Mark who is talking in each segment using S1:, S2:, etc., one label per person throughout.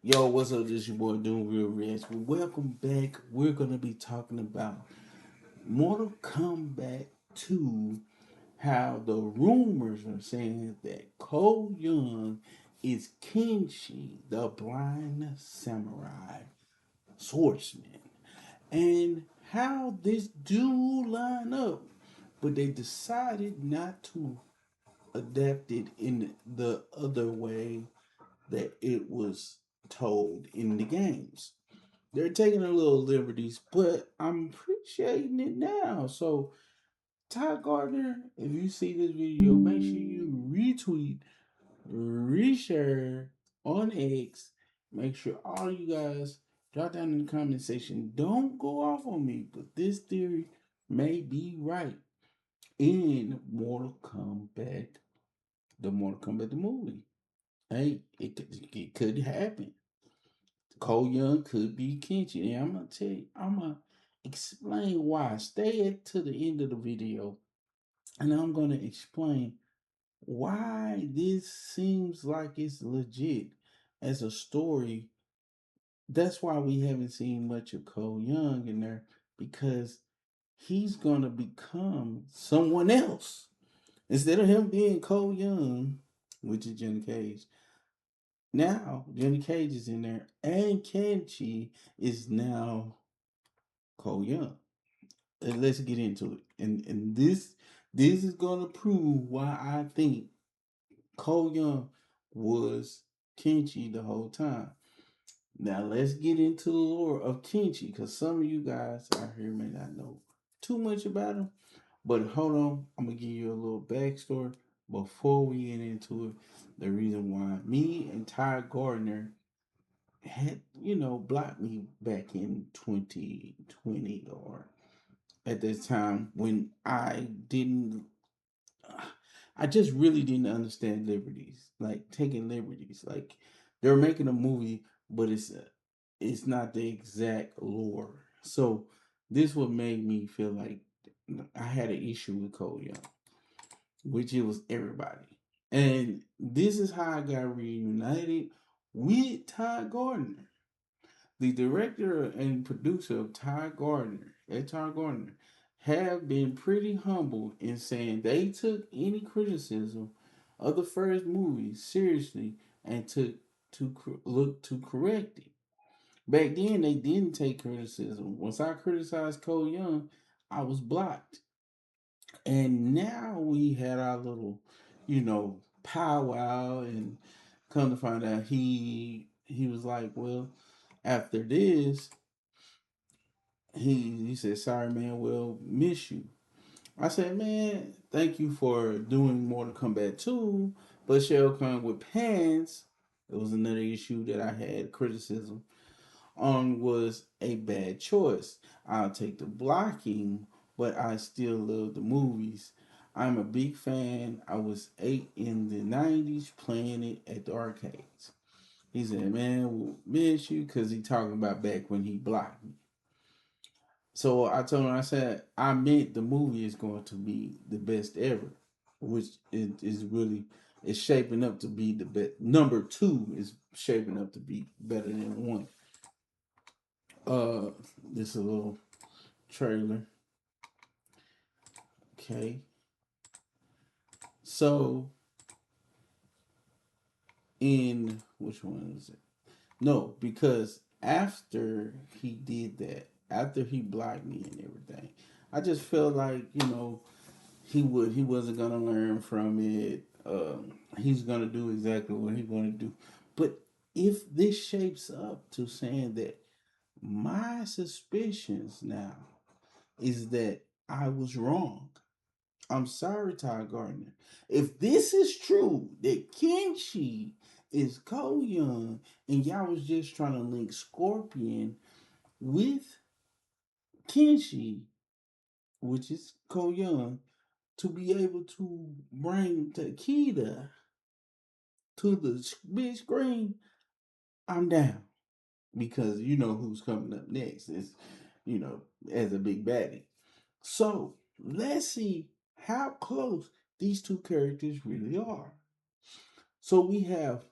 S1: Yo, what's up? This your boy Doom Real Rest. Welcome back. We're gonna be talking about Mortal Kombat 2. How the rumors are saying that Cole Young is Kenshi, the blind samurai swordsman, and how this do line up. But they decided not to adapt it in the other way that it was told in the games. They're taking a little liberties, but I'm appreciating it now. So, Ty Gardner, if you see this video, make sure you retweet, reshare on X. Make sure all you guys drop down in the comment section. Don't go off on me, but this theory may be right in Mortal Kombat, the Mortal Kombat the movie. Hey, it could happen. Cole Young could be Kenchi. And I'm gonna tell you, I'm gonna explain why. Stay to the end of the video, and I'm gonna explain why this seems like it's legit as a story. That's why we haven't seen much of Cole Young in there because he's gonna become someone else instead of him being Cole Young, which is Johnny Cage. Now Johnny Cage is in there, and Kenchi is now Cole Young. And let's get into it. And this is gonna prove why I think Cole Young was Kenchi the whole time. Now let's get into the lore of Kenchi, because some of you guys out here may not know too much about him. But hold on, I'm gonna give you a little backstory before we get into it. The reason why me and Ty Gardner had, blocked me back in 2020 or at this time when I just really didn't understand liberties, like taking liberties. Like they're making a movie, but it's not the exact lore. So this what made me feel like I had an issue with Cole Young, which it was everybody. And this is how I got reunited with Ty Gardner. The director and producer of Ty Gardner, have been pretty humble in saying they took any criticism of the first movie seriously and took to look to correct it. Back then, they didn't take criticism. Once I criticized Cole Young, I was blocked. And now we had our little, powwow, and come to find out he was like, well, after this, he said, "Sorry, man. We'll miss you." I said, "Man, thank you for doing Mortal Kombat 2, but Shell Khan with pants." It was another issue that I had criticism on, was a bad choice. I'll take the blocking, but I still love the movies. I'm a big fan. I was 8 in the 90s playing it at the arcades. He said, "Man, we'll miss you," because he talking about back when he blocked me. So I told him, I said, I meant the movie is going to be the best ever, which is really, it's shaping up to be the best. Number two is shaping up to be better than one. Uh, this a little trailer. Okay, so in which one is it? No, because after he did that, after he blocked me and everything, I just felt like he wasn't gonna learn from it. He's gonna do exactly what he's gonna do. But if this shapes up to saying that, my suspicions now is that I was wrong. I'm sorry, Ty Gardner. If this is true, that Kenshi is Cole Young, and y'all was just trying to link Scorpion with Kenshi, which is Cole Young, to be able to bring Takeda to the big screen, I'm down, because you know who's coming up next is, you know, as a big baddie. So let's see how close these two characters really are. So we have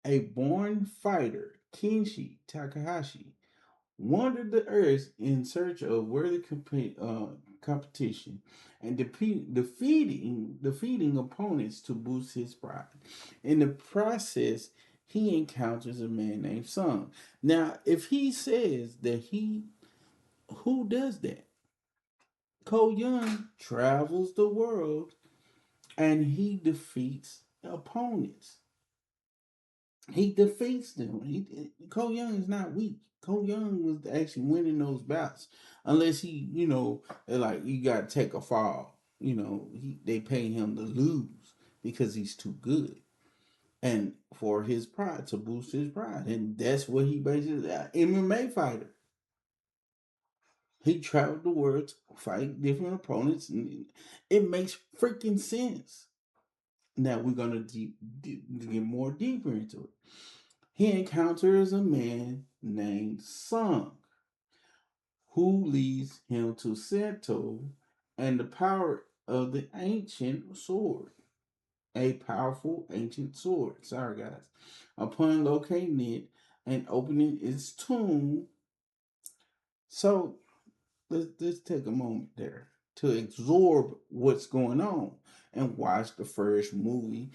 S1: A born fighter, Kenshi Takahashi, wandered the earth in search of worthy competition and defeating opponents to boost his pride. In the process, he encounters a man named Sung. Now, if he says that who does that? Ko Young travels the world and he defeats opponents. He defeats them. Cole Young is not weak. Cole Young was actually winning those bouts, unless like you got to take a fall. They pay him to lose because he's too good, and for his pride to boost his pride, and that's what he basically MMA fighter. He traveled the world to fight different opponents, and it makes freaking sense. Now we're gonna get more deeper into it. He encounters a man named Sung, who leads him to Sento and the power of the ancient sword. A powerful ancient sword. Sorry, guys. Upon locating it and opening its tomb. So let's take a moment there to absorb what's going on and watch the first movie.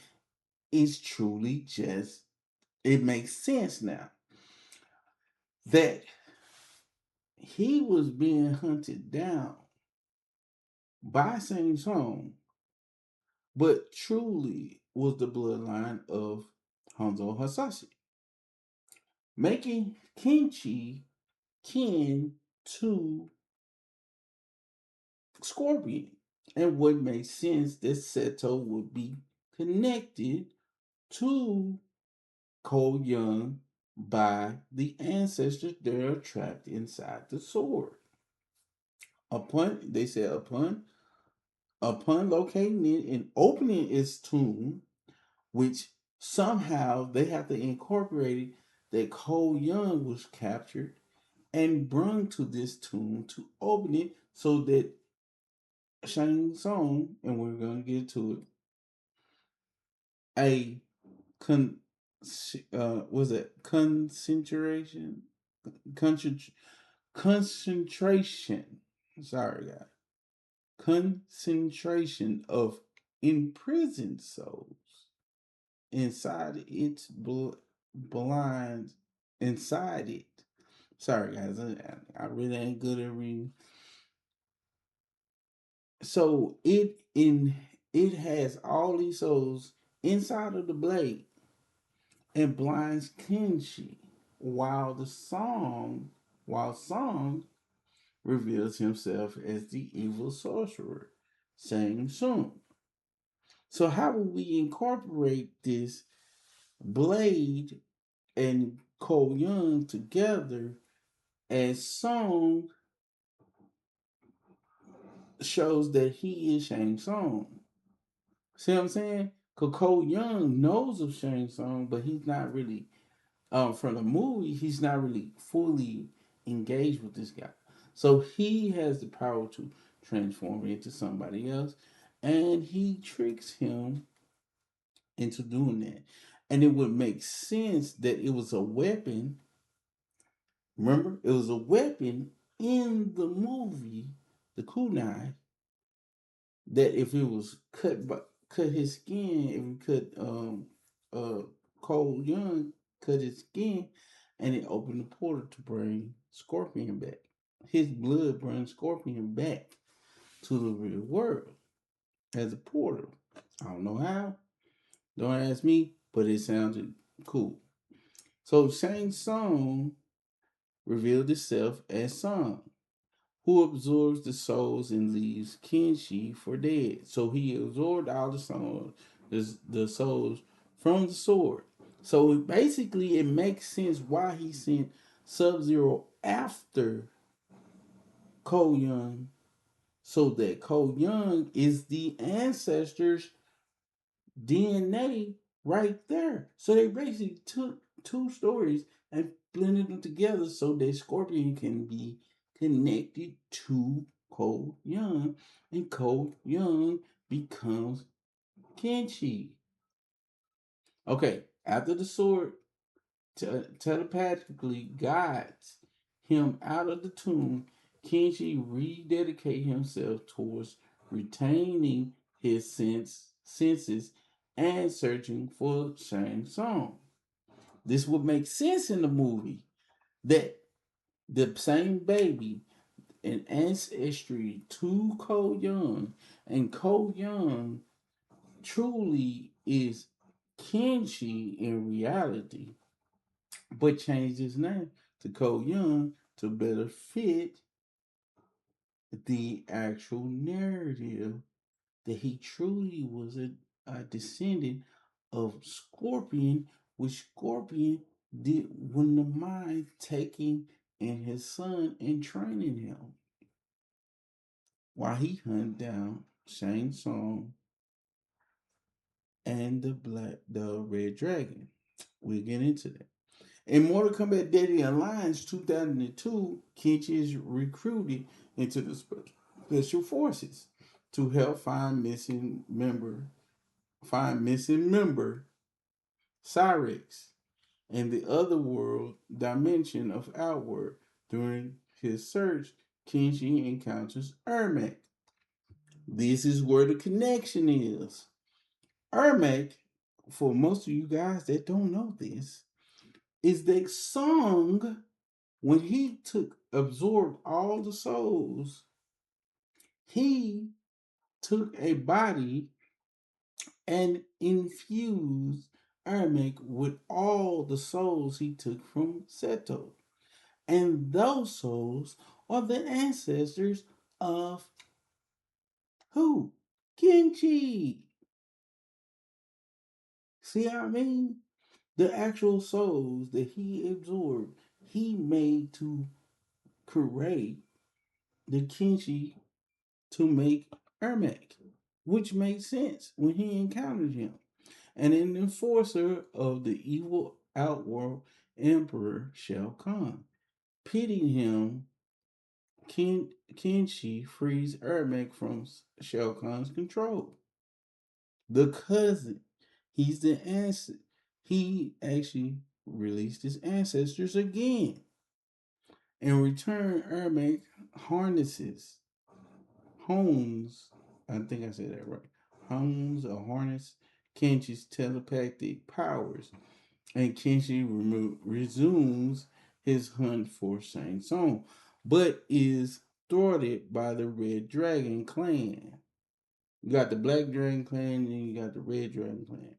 S1: It's truly just, it makes sense now that he was being hunted down by Shang Tsung, but truly was the bloodline of Hanzo Hasashi, making Kenchi kin to Scorpion. And what makes sense that Seto would be connected to Ko Young by the ancestors that are trapped inside the sword. Upon locating it and opening its tomb, which somehow they have to incorporate it, that Cole Young was captured and brought to this tomb to open it so that Shang Tsung, and we're gonna get to it, a con was it concentration concentration concentration sorry guys, concentration of imprisoned souls inside its blind inside it. Sorry guys, I really ain't good at reading. So it has all these souls inside of the blade and blinds Kenshi, while Song reveals himself as the evil sorcerer, Shang Tsung. So how will we incorporate this blade and Ko Young together as Song shows that he is Shang Tsung? See what I'm saying? Cause Ko Young knows of Shang Tsung, but he's not really from the movie, he's not really fully engaged with this guy. So he has the power to transform into somebody else, and he tricks him into doing that. And it would make sense that it was a weapon. Remember, it was a weapon in the movie, the kunai, that if it was cut his skin, if we cut Cole Young cut his skin, and it opened the portal to bring Scorpion back. His blood brings Scorpion back to the real world as a portal. I don't know how. Don't ask me, but it sounded cool. So Shang Tsung revealed itself as Song, who absorbs the souls and leaves Kenshi for dead. So he absorbed all the souls from the sword. So basically, it makes sense why he sent Sub Zero after Ko Young, so that Ko Young is the ancestors' DNA right there. So they basically took two stories and blended them together so that Scorpion can be connected to Cole Young, and Cole Young becomes Kenshi. Okay, After the sword telepathically guides him out of the tomb, Kenshi rededicates himself towards retaining his senses and searching for Shang Tsung. This would make sense in the movie that the same baby in ancestry to Ko Young, and Ko Young truly is Kenshi in reality, but changed his name to Ko Young to better fit the actual narrative that he truly was a descendant of Scorpion, which Scorpion did when the mind taking in his son and training him while he hunted down Shang Tsung and the Red Dragon. We'll get into that. In Mortal Kombat Deadly Alliance 2002, Kenshi is recruited into the special forces to help find missing member Cyrex in the other world dimension of Outward. During his search, Kenshi encounters Ermac. This is where the connection is. Ermac, for most of you guys that don't know this, is the song when he absorbed all the souls. He took a body and infused Ermac with all the souls he took from Seto. And those souls are the ancestors of who? Kenshi. See what I mean? The actual souls that he absorbed, he made to create the Kenshi to make Ermac, which made sense when he encountered him. And an enforcer of the evil outworld Emperor Shao Kahn. Pitying him, Kenshi frees Ermac from Shao Kahn's control. The cousin, he's the answer. He actually released his ancestors again. In return, Ermac harnesses, hones, I think I said that right, hones or harness Kenshi's telepathic powers, and Kenshi resumes his hunt for Shang Tsung, but is thwarted by the Red Dragon clan. You got the Black Dragon clan, and you got the Red Dragon clan.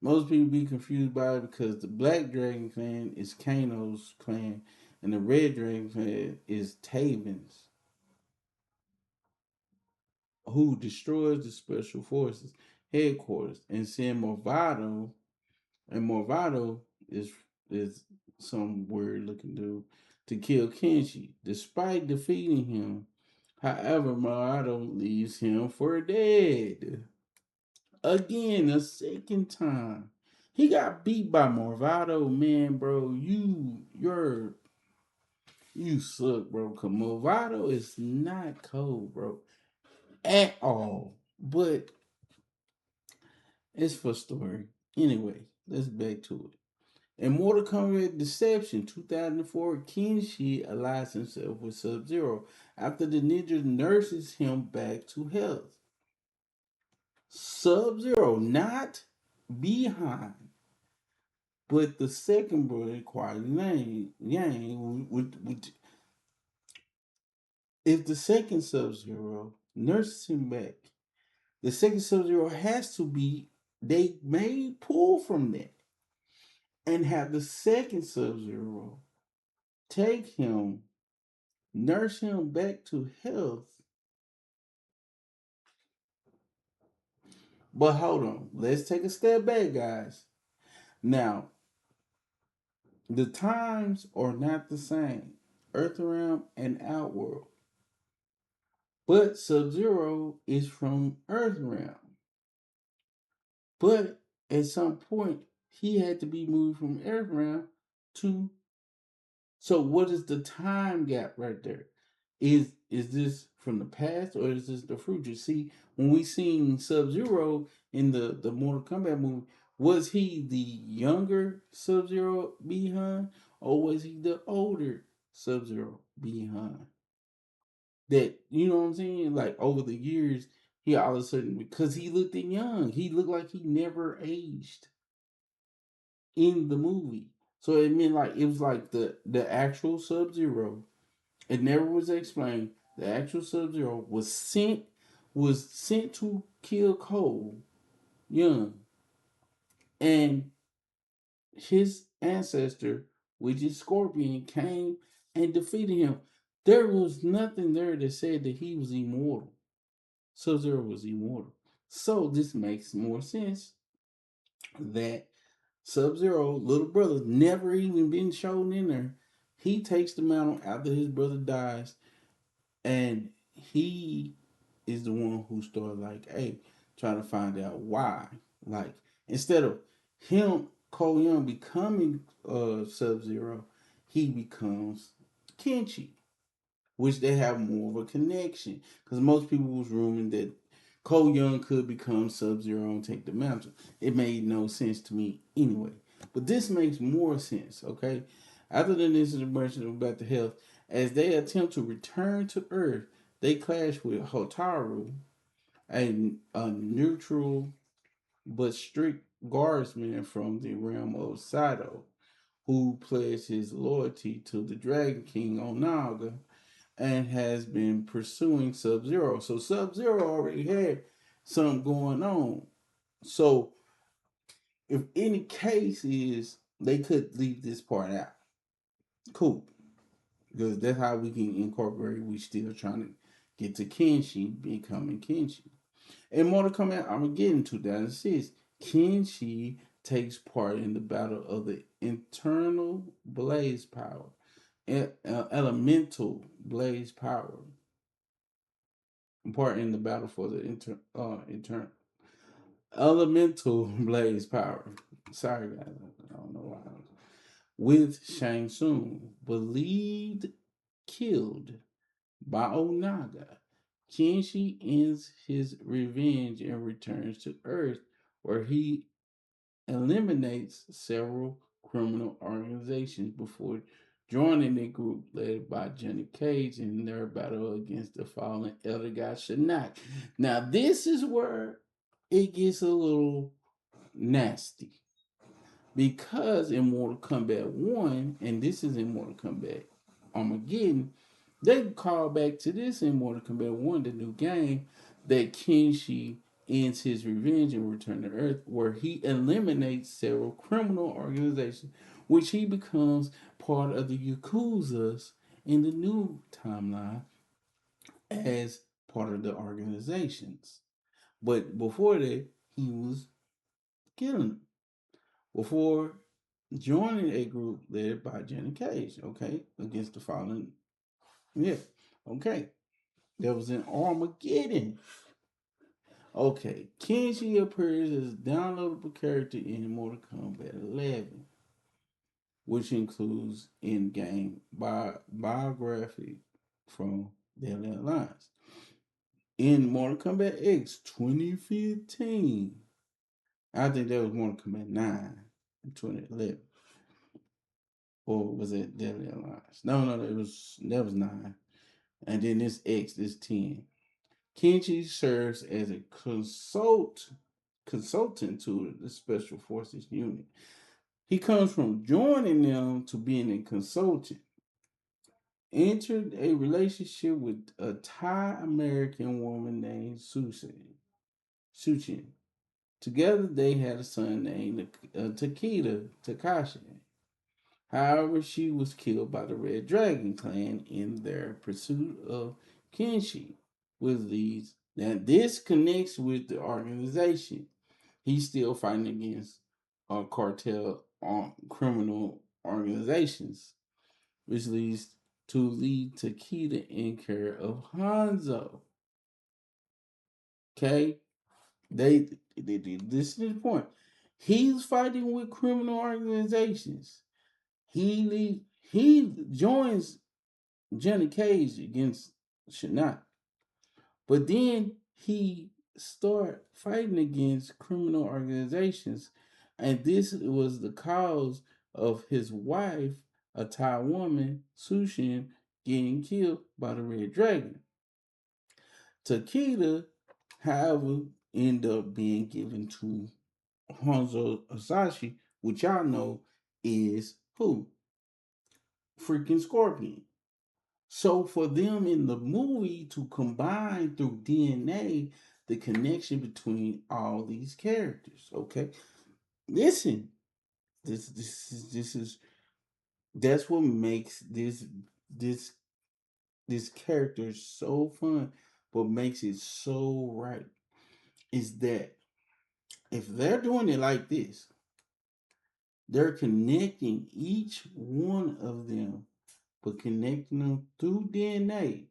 S1: Most people be confused by it because the Black Dragon clan is Kano's clan, and the Red Dragon clan is Taven's, who destroys the Special Forces headquarters and send Morvado, and Morvado is some weird looking dude to kill Kenshi. Despite defeating him, however, Morvado leaves him for dead. Again, a second time. He got beat by Morvado, man, bro. You suck, bro. Cause Morvado is not cold, bro, at all. But it's for story. Anyway, let's back to it. In Mortal Kombat Deception 2004, Kenshi allies himself with Sub-Zero after the ninja nurses him back to health. Sub-Zero, not behind, but the second brother, Kuai Yang, if the second Sub-Zero nurses him back, the second Sub-Zero has to be, they may pull from that and have the second Sub-Zero take him, nurse him back to health. But hold on, let's take a step back, guys. Now, the times are not the same, Earthrealm and Outworld. But Sub-Zero is from Earthrealm. But at some point, he had to be moved from Earthrealm to. So what is the time gap right there? Is this from the past or is this the future? See, when we seen Sub-Zero in the Mortal Kombat movie, Was he the younger Sub Zero behind, or was he the older Sub Zero behind? That, you know what I'm saying? Like over the years, he all of a sudden, because he looked young, he looked like he never aged in the movie. So it meant like it was like the actual Sub Zero. It never was explained. The actual Sub Zero was sent to kill Cole young, and his ancestor, which is Scorpion, came and defeated him. There was nothing there that said that he was immortal. Sub Zero was immortal. So this makes more sense that Sub Zero, little brother, never even been shown in there. He takes the mantle after his brother dies, and he is the one who started like, hey, trying to find out why. Like, instead of him, Cole Young, becoming Sub Zero, he becomes Kenshi, which they have more of a connection. Because most people was rumoring that Cole Young could become Sub Zero and take the mantle. It made no sense to me anyway. But this makes more sense, okay? After the incident mentioned about the health, as they attempt to return to Earth, they clash with Hotaru, a neutral but strict guardsman from the realm of Sato, who pledged his loyalty to the Dragon King Onaga and has been pursuing Sub Zero. So Sub Zero already had something going on. So if any case is they could leave this part out. Cool. Because that's how we can incorporate. We still trying to get to Kenshi becoming Kenshi. In Mortal Kombat Armageddon 2006, Kenshi takes part in the battle of the internal blaze power, elemental blaze power, part in the battle for the internal elemental blaze power. Sorry guys, I don't know why. With Shang Tsung, believed killed by Onaga, Kenshi ends his revenge and returns to Earth, where he eliminates several criminal organizations before joining a group led by Johnny Cage in their battle against the fallen elder god Shinnok. Now, this is where it gets a little nasty because in Mortal Kombat 1, and this is in Mortal Kombat Armageddon, they call back to this in Mortal Kombat 1, the new game, that Kenshi ends his revenge and return to Earth, where he eliminates several criminal organizations, which he becomes part of the Yakuzas in the new timeline as part of the organizations. But before that, he was killing them. Before joining a group led by Johnny Cage, okay, against the fallen. Yeah, okay. That was in Armageddon. Okay, Kenshi appears as a downloadable character in Mortal Kombat 11, which includes in-game biography from Deadly Alliance. In Mortal Kombat X 2015, I think that was Mortal Kombat 9 in 2011. Or was it Deadly Alliance? No, that was 9. And then this X, this 10. Kenshi serves as a consultant to the Special Forces unit. He comes from joining them to being a consultant. Entered a relationship with a Thai American woman named Suchin. Together they had a son named Takeda Takashi. However, she was killed by the Red Dragon clan in their pursuit of Kenshi, which leads. Now, this connects with the organization. He's still fighting against cartel criminal organizations, which leads to lead Takeda in care of Hanzo. Okay, they this is the point. He's fighting with criminal organizations. He joins Johnny Cage against Shinnok, but then he start fighting against criminal organizations And this was the cause of his wife, a Thai woman, Sushin, getting killed by the Red Dragon. Takeda, however, ended up being given to Hanzo Asashi, which y'all know is who? Freaking Scorpion. So for them in the movie to combine through DNA the connection between all these characters, okay? Listen, this is that's what makes this this character so fun, but makes it so right is that if they're doing it like this, they're connecting each one of them, but connecting them through DNA.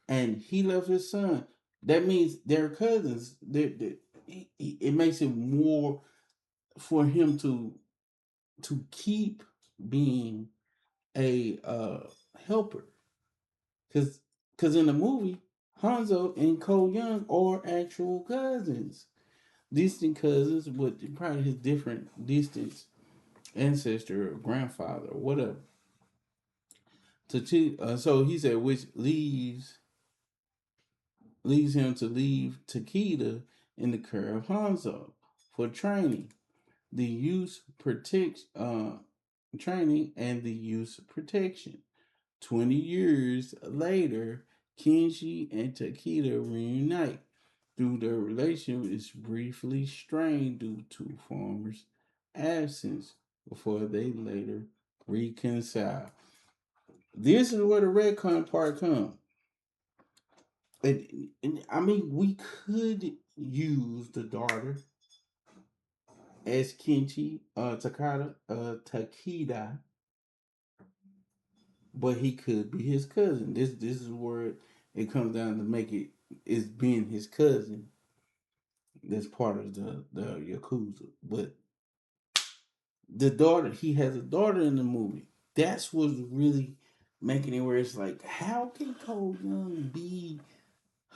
S1: And he left his son. That means they're cousins. It makes it more for him to keep being a helper. Because in the movie, Hanzo and Cole Young are actual cousins, distant cousins with probably his different distance ancestor or grandfather or whatever. So he said, which leads him to leave Takeda in the care of Hanzo for training. The use protects training and the use protection. 20 years later, Kenji and Takeda reunite. Through their relationship is briefly strained due to Farmer's absence before they later reconcile. This is where the retcon part comes. And I mean, we could use the daughter as Kenchi Takeda, but he could be his cousin. This is where it comes down to make it is being his cousin. That's part of the yakuza. But the daughter, he has a daughter in the movie. That's what's really making it where it's like, how can Cole Young be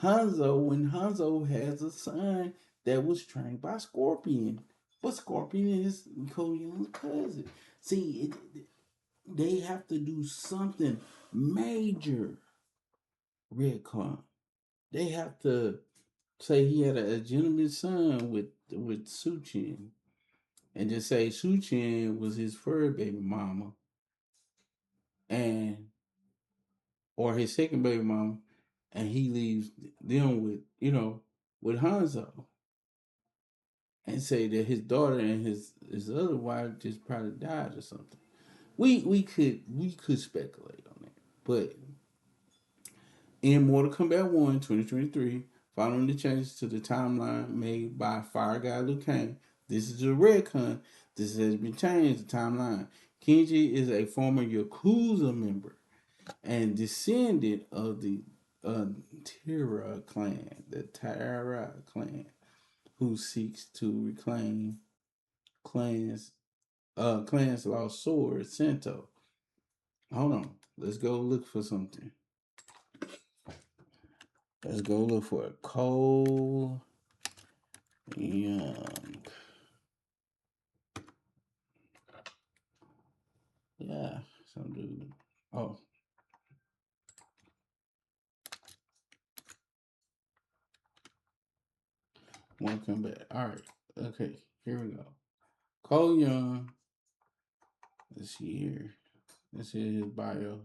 S1: Hanzo when Hanzo has a son that was trained by Scorpion? But Scorpion is Cole Young's cousin. See, they have to do something major, Redcon. They have to say he had a gentleman son with Suchin, and just say Suchin was his fur baby mama, and or his second baby mama, and he leaves them with with Hanzo, and say that his daughter and his other wife just probably died or something. We could speculate on that, but in Mortal Kombat 1, 2023, following the changes to the timeline made by Fire Guy Liu Kang, this is a retcon. This has been changed, the timeline. Kenji is a former Yakuza member and descendant of the uh, Terra clan, who seeks to reclaim clan's lost sword, Sento. Hold on, let's go look for something. Let's go look for it. Cole Young. Yeah, some dude. Oh, welcome back. All right. Okay, here we go. Cole Young. Let's see here. Let's see his bio.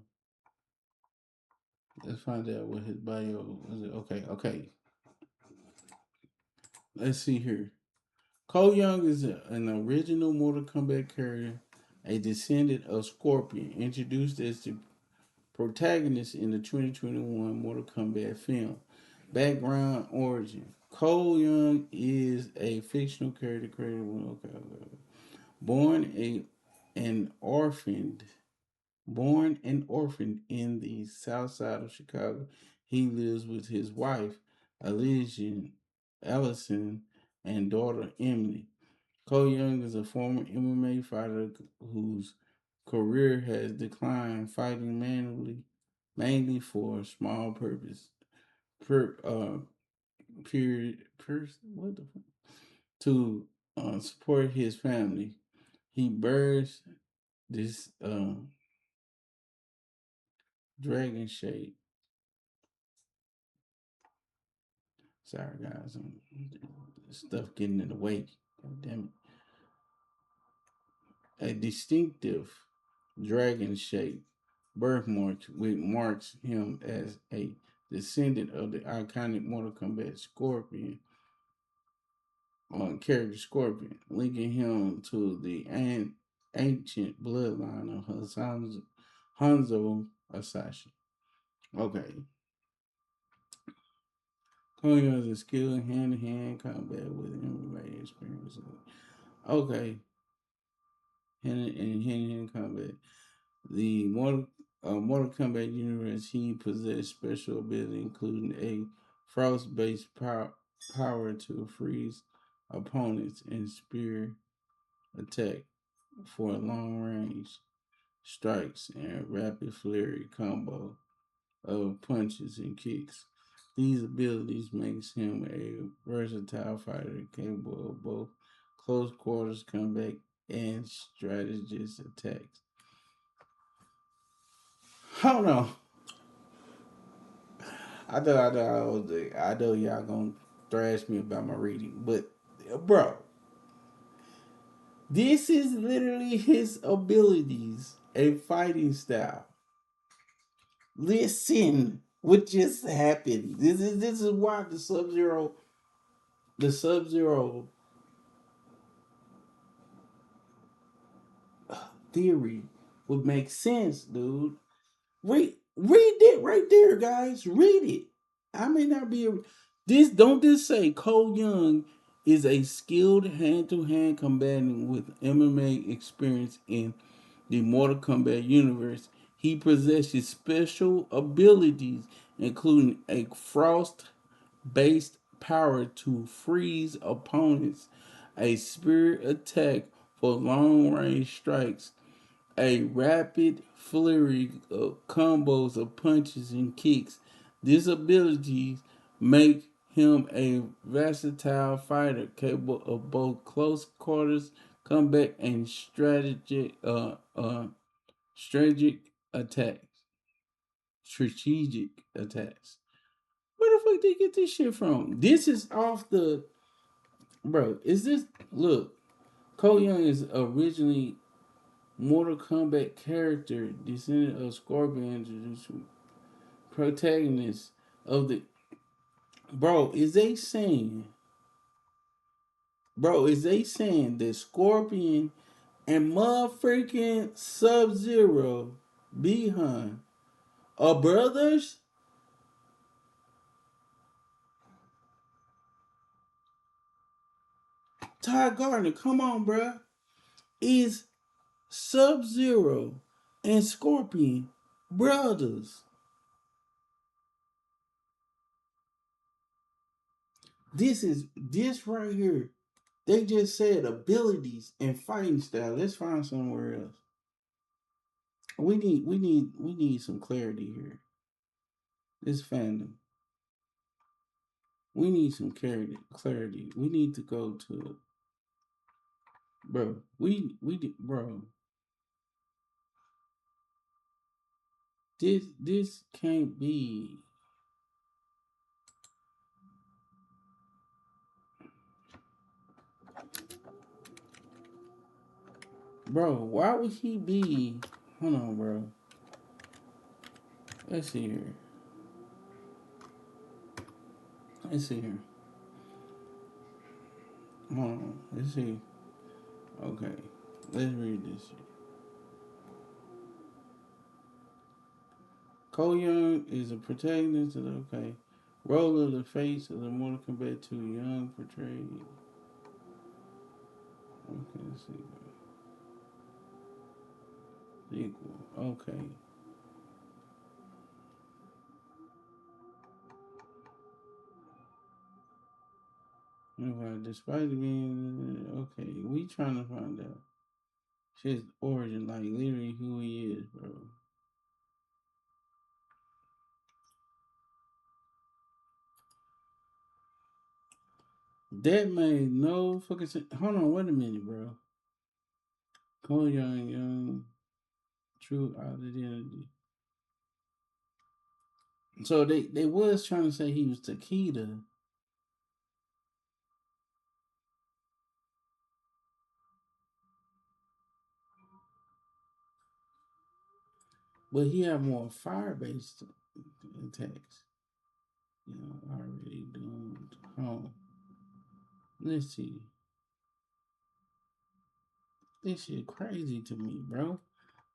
S1: Let's find out what his bio was. Okay. Let's see here. Cole Young is an original Mortal Kombat character, a descendant of Scorpion, introduced as the protagonist in the 2021 Mortal Kombat film. Background origin. Cole Young is a fictional character created born a an orphaned born and orphaned in the south side of Chicago. He lives with his wife, Allison, and daughter Emily. Cole Young is a former MMA fighter whose career has declined, fighting mainly for small purpose, per period, what the fuck? To support his family. He bears this dragon shape. Sorry guys, stuff getting in the way. God damn it. A distinctive dragon shape birthmark which marks him as a descendant of the iconic Mortal Kombat Scorpion character Scorpion, linking him to the ancient bloodline of Hanzo Asashi. Okay. Koyo is a skilled hand-to-hand combat with MMA experience. Okay. Hand-to-hand combat. The Mortal Kombat universe, he possessed special ability, including a frost-based power to freeze opponents and spear attack for long range strikes and rapid flurry combo of punches and kicks. These abilities makes him a versatile fighter capable of both close quarters combat and strategist attacks. Hold on. I know y'all gonna thrash me about my reading, but bro, this is literally his abilities and fighting style. Listen, what just happened? This is why the Sub Zero theory would make sense, dude. Read it right there, guys. Read it. I may not be a, this. Don't this say Cole Young is a skilled hand-to-hand combatant with MMA experience in the Mortal Kombat universe. He possesses special abilities, including a frost-based power to freeze opponents, a spirit attack for long-range strikes, a rapid flurry of combos of punches and kicks. These abilities make him a versatile fighter capable of both close quarters combat and strategic attacks. Strategic attacks. Where the fuck did they get this shit from? This is off the bro. Is this look? Cole Young is originally Mortal Kombat character, descendant of Scorpion, protagonist of the. Bro, is they saying that Scorpion and motherfucking Sub Zero behind are brothers? Ty Gardner, come on, bro. Is Sub Zero and Scorpion brothers? This right here. They just said abilities and fighting style. Let's find somewhere else. We need some clarity here. This fandom. We need some clarity. Clarity. We need to go to bro. Bro. This can't be. Bro, why would he be? Hold on, bro. Let's see here. Let's see here. Hold on. Let's see. Okay. Let's read this. Cole Young is a protagonist of the okay. Role of the face of the Mortal Kombat 2 Young portrayed. Okay, let's see. Sequel. Okay. Despite being okay, we trying to find out his origin, like literally who he is, bro. That made no fucking sense. Hold on, wait a minute, bro. Cole Young, true identity. So they was trying to say he was Takeda. But he have more fire based attacks. You know, already doomed. Oh, let's see. This shit crazy to me, bro.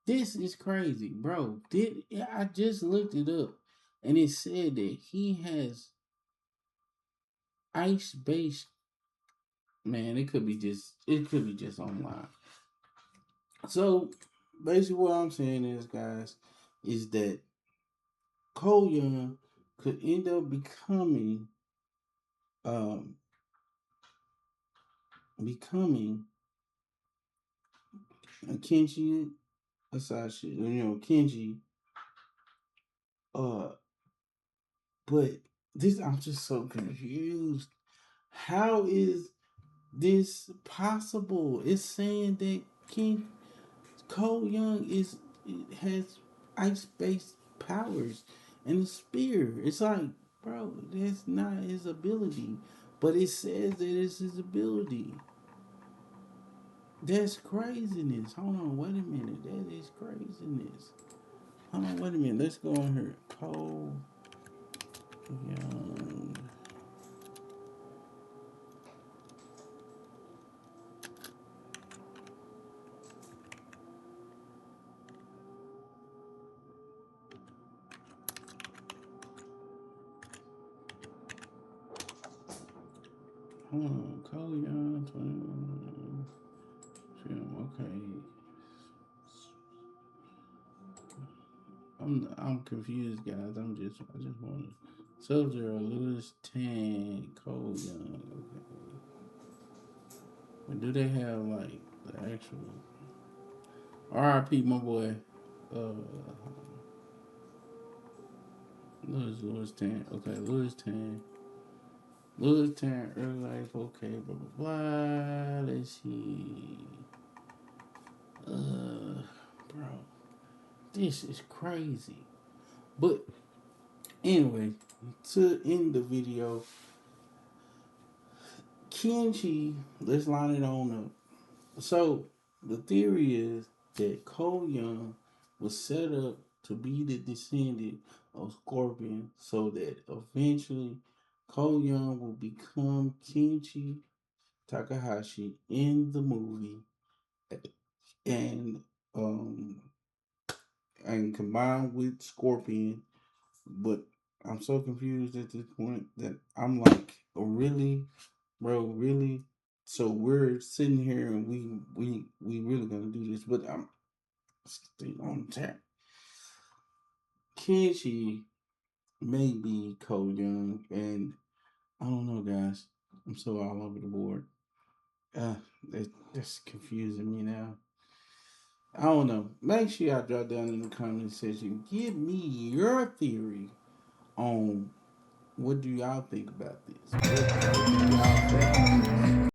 S1: This is crazy, bro. I just looked it up, and it said that he has ice based. Man, it could be just online. So basically, what I'm saying is, guys, is that Cole Young could end up um becoming a Kenji Asashi, Kenji. Uh, but this I'm just so confused. How is this possible? It's saying that King Cole Young has ice based powers and a spear. It's like, bro, that's not his ability, but it says that it's his ability. That's craziness. Hold on, wait a minute. That is craziness. Hold on, wait a minute. Let's go on here. Cole Young. Hold on, Cole Young. 21. Film. Okay. I'm confused, guys. I just want to Sub Zero, Lewis, Tan, Cole Young. Okay. But do they have like the actual R.I.P. my boy? Uh, Lewis Tan. Okay, Lewis Tan, early life. Okay, blah blah blah. Let's see. Bro, this is crazy. But anyway, to end the video, Kenji, let's line it on up. So the theory is that Cole Young was set up to be the descendant of Scorpion so that eventually Cole Young will become Kenji Takahashi in the movie and um and combined with Scorpion. But I'm so confused at this point that I'm like, oh, really, bro, really? So we're sitting here and we really gonna do this, but I'm still on tap. Kenshi may be Cole Young, and I don't know, guys. I'm so all over the board. Uh, that's confusing me now. I don't know. Make sure y'all drop down in the comment section. Give me your theory on what do y'all think about this. What do y'all think?